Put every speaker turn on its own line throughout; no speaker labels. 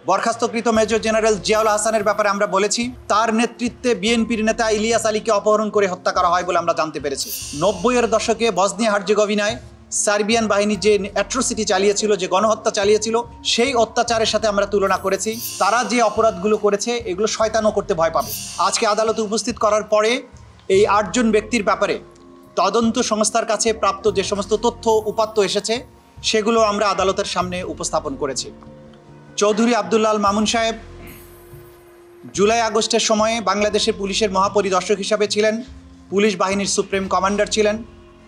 বরখাস্তকৃত major general Ziaul হাসানের ব্যাপারে আমরা বলেছি, তার নেতৃত্বে বিএনপির নেতা ইলিয়াস আলীকে অপহরণ করে হত্যা করা হয় বলে আমরা জানতে পেরেছি। 90-এর দশকে বসনিয়া হার্জেগোভিনায় সার্বিয়ান বাহিনী যে অ্যাট্রোসিটি চালিয়েছিল, যে গণহত্যা চালিয়েছিল, সেই অত্যাচারের সাথে আমরা তুলনা করেছি। তারা যে অপরাধগুলো করেছে এগুলো শয়তানও করতে ভয় পাবে। আজকে আদালতে উপস্থিত করার পরে এই 8 জন ব্যক্তির ব্যাপারে তদন্ত সংস্থার কাছে প্রাপ্ত যে সমস্ত তথ্য উপাত্ত এসেছে সেগুলো আমরা আদালতের সামনে উপস্থাপন করেছি। চৌধুরী আব্দুল্লাহ আল মামুন সাহেব জুলাই আগস্টের সময়ে বাংলাদেশের পুলিশের মহাপরিদর্শক হিসাবে ছিলেন, পুলিশ বাহিনীর সুপ্রিম কমান্ডার ছিলেন।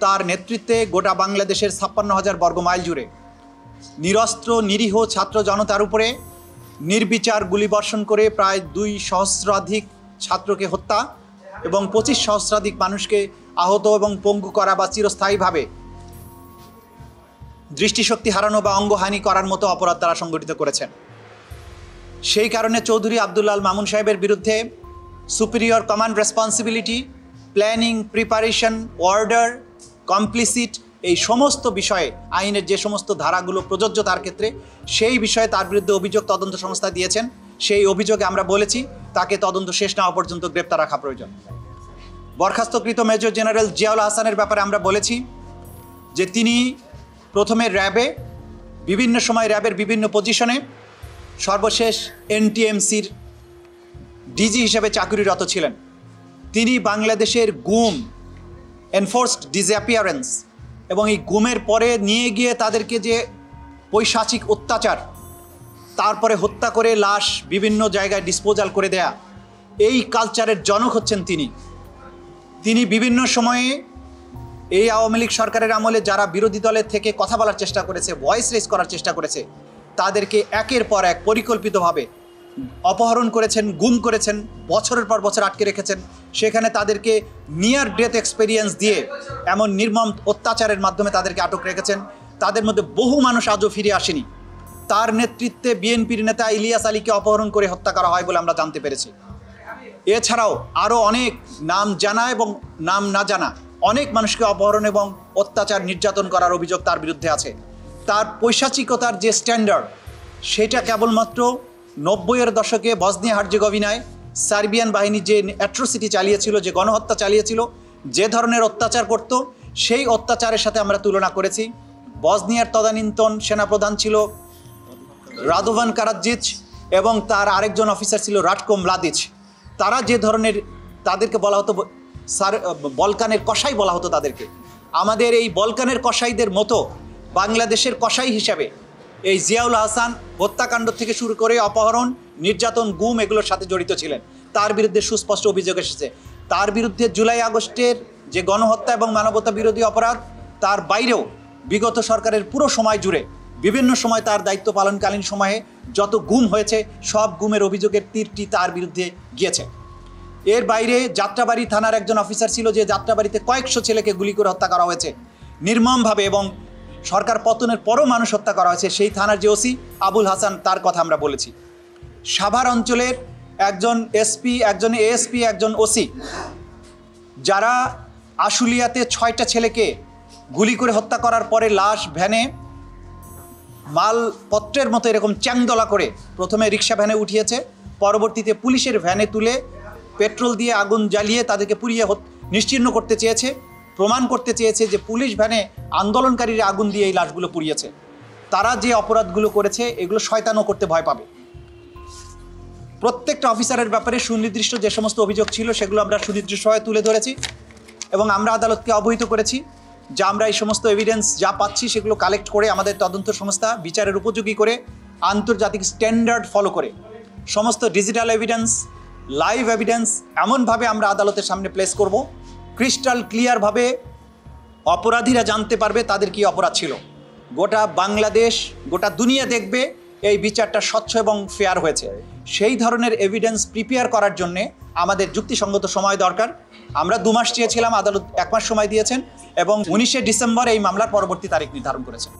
তার নেতৃত্বে গোটা বাংলাদেশের 56,000 বর্গমাইল জুড়ে নিরস্ত্র নিরীহ ছাত্র জনতার উপরে নির্বিচার গুলিবর্ষণ করে প্রায় 2 সহস্রাধিক ছাত্রকে হত্যা এবং 25 সহস্রাধিক মানুষকে আহত এবং পঙ্গু করা বা চিরস্থায়ীভাবে দৃষ্টিশক্তি হারানো বা অঙ্গহানি করার মতো অপরাধ তারা সংগঠিত করেছেন। সেই কারণে চৌধুরী আব্দুল্লাহ আল মামুন সাহেবের বিরুদ্ধে superior command responsibility, planning, preparation, order, complicit, এই সমস্ত বিষয়ে আইনের যে সমস্ত ধারাগুলো প্রযোজ্য তার ক্ষেত্রে সেই বিষয়ে তার বিরুদ্ধে অভিযোগ তদন্ত সংস্থা দিয়েছেন। সেই অভিযোগে আমরা বলেছি তাকে তদন্ত শেষ না হওয়া পর্যন্ত গ্রেপ্তার রাখা প্রয়োজন। বরখাস্তকৃত মেজর জেনারেল জিয়াউল হাসানের ব্যাপারে আমরা বলেছি যে তিনি প্রথমে র্যাবে, বিভিন্ন সময় র্যাবের বিভিন্ন পজিশনে, সর্বশেষ এনটিএমসির ডিজি হিসেবে চাকরিরত ছিলেন। তিনি বাংলাদেশের গুম, এনফোর্সড ডিসঅ্যাপিয়ারেন্স এবং এই গুমের পরে নিয়ে গিয়ে তাদেরকে যে পৈশাচিক অত্যাচার, তারপরে হত্যা করে লাশ বিভিন্ন জায়গায় ডিসপোজাল করে দেয়া, এই কালচারের জনক হচ্ছেন তিনি। তিনি বিভিন্ন সময়ে এই আওয়ামী লীগ সরকারের আমলে যারা বিরোধী দলের থেকে কথা বলার চেষ্টা করেছে, ভয়েস রেজ করার চেষ্টা করেছে, তাদেরকে একের পর এক পরিকল্পিতভাবে অপহরণ করেছেন, গুম করেছেন, বছরের পর বছর আটকে রেখেছেন। সেখানে তাদেরকে নিয়ার ডেথ এক্সপেরিয়েন্স দিয়ে এমন নির্মম অত্যাচারের মাধ্যমে তাদেরকে আটক রেখেছেন। তাদের মধ্যে বহু মানুষ আজও ফিরে আসেনি। তার নেতৃত্বে বিএনপির নেতা ইলিয়াস আলীকে অপহরণ করে হত্যা করা হয় বলে আমরা জানতে পেরেছি। এছাড়াও আরও অনেক নাম জানা এবং নাম না জানা অনেক মানুষকে অপহরণ এবং অত্যাচার, নির্যাতন করার অভিযোগ তার বিরুদ্ধে আছে। তার পৈশাচিকতার যে স্ট্যান্ডার্ড, সেটা কেবলমাত্র 90-এর দশকে বসনিয়া হার্জেগোভিনায় সার্বিয়ান বাহিনী যে অ্যাট্রোসিটি চালিয়েছিল, যে গণহত্যা চালিয়েছিল, যে ধরনের অত্যাচার করত, সেই অত্যাচারের সাথে আমরা তুলনা করেছি। বসনিয়ার তদানীন্তন সেনাপ্রধান ছিল রাদোভান কারাজিচ এবং তার আরেকজন অফিসার ছিল রাটকো মলাদিচ। তারা যে ধরনের, তাদেরকে বলা হতো বলকানের কসাই বলা হতো তাদেরকে। আমাদের এই বলকানের কসাইদের মতো বাংলাদেশের কসাই হিসাবে এই জিয়াউল হাসান হত্যাকাণ্ড থেকে শুরু করে অপহরণ, নির্যাতন, গুম এগুলোর সাথে জড়িত ছিলেন। তার বিরুদ্ধে সুস্পষ্ট অভিযোগ এসেছে। তার বিরুদ্ধে জুলাই আগস্টের যে গণহত্যা এবং মানবতা বিরোধী অপরাধ, তার বাইরেও বিগত সরকারের পুরো সময় জুড়ে বিভিন্ন সময় তার দায়িত্ব পালনকালীন সময়ে যত গুম হয়েছে সব গুমের অভিযোগের তীরটি তার বিরুদ্ধে গিয়েছে। এর বাইরে যাত্রাবাড়ি থানার একজন অফিসার ছিল, যে যাত্রাবাড়িতে কয়েকশো ছেলেকে গুলি করে হত্যা করা হয়েছে নির্মমভাবে এবং সরকার পতনের পরও মানুষ হত্যা করা হয়েছে। সেই থানার যে ওসি আবুল হাসান, তার কথা আমরা বলেছি। সাভার অঞ্চলের একজন এসপি, একজন এএসপি, একজন ওসি, যারা আশুলিয়াতে 6টা ছেলেকে গুলি করে হত্যা করার পরে লাশ ভ্যানে মালপত্রের মতো এরকম চ্যাংদলা করে প্রথমে রিক্সা ভ্যানে উঠিয়েছে, পরবর্তীতে পুলিশের ভ্যানে তুলে পেট্রোল দিয়ে আগুন জ্বালিয়ে তাদেরকে পুড়িয়ে নিশ্চিহ্ন করতে চেয়েছে, প্রমাণ করতে চেয়েছে যে পুলিশ ভ্যানে আন্দোলনকারীরা আগুন দিয়ে এই লাশগুলো পুড়িয়েছে। তারা যে অপরাধগুলো করেছে এগুলো শয়তানও করতে ভয় পাবে। প্রত্যেকটা অফিসারের ব্যাপারে সুনির্দিষ্ট যে সমস্ত অভিযোগ ছিল সেগুলো আমরা সুনির্দিষ্টভাবে তুলে ধরেছি এবং আমরা আদালতকে অবহিত করেছি যে আমরা এই সমস্ত এভিডেন্স যা পাচ্ছি সেগুলো কালেক্ট করে আমাদের তদন্ত সংস্থা বিচারের উপযোগী করে আন্তর্জাতিক স্ট্যান্ডার্ড ফলো করে সমস্ত ডিজিটাল এভিডেন্স, লাইভ এভিডেন্স এমনভাবে আমরা আদালতের সামনে প্লেস করব, ক্রিস্টাল ক্লিয়ারভাবে অপরাধীরা জানতে পারবে তাদের কি অপরাধ ছিল। গোটা বাংলাদেশ, গোটা দুনিয়া দেখবে এই বিচারটা স্বচ্ছ এবং ফেয়ার হয়েছে। সেই ধরনের এভিডেন্স প্রিপেয়ার করার জন্যে আমাদের যুক্তিসঙ্গত সময় দরকার। আমরা 2 মাস চেয়েছিলাম, আদালত 1 মাস সময় দিয়েছেন এবং 19শে ডিসেম্বর এই মামলার পরবর্তী তারিখ নির্ধারণ করেছেন।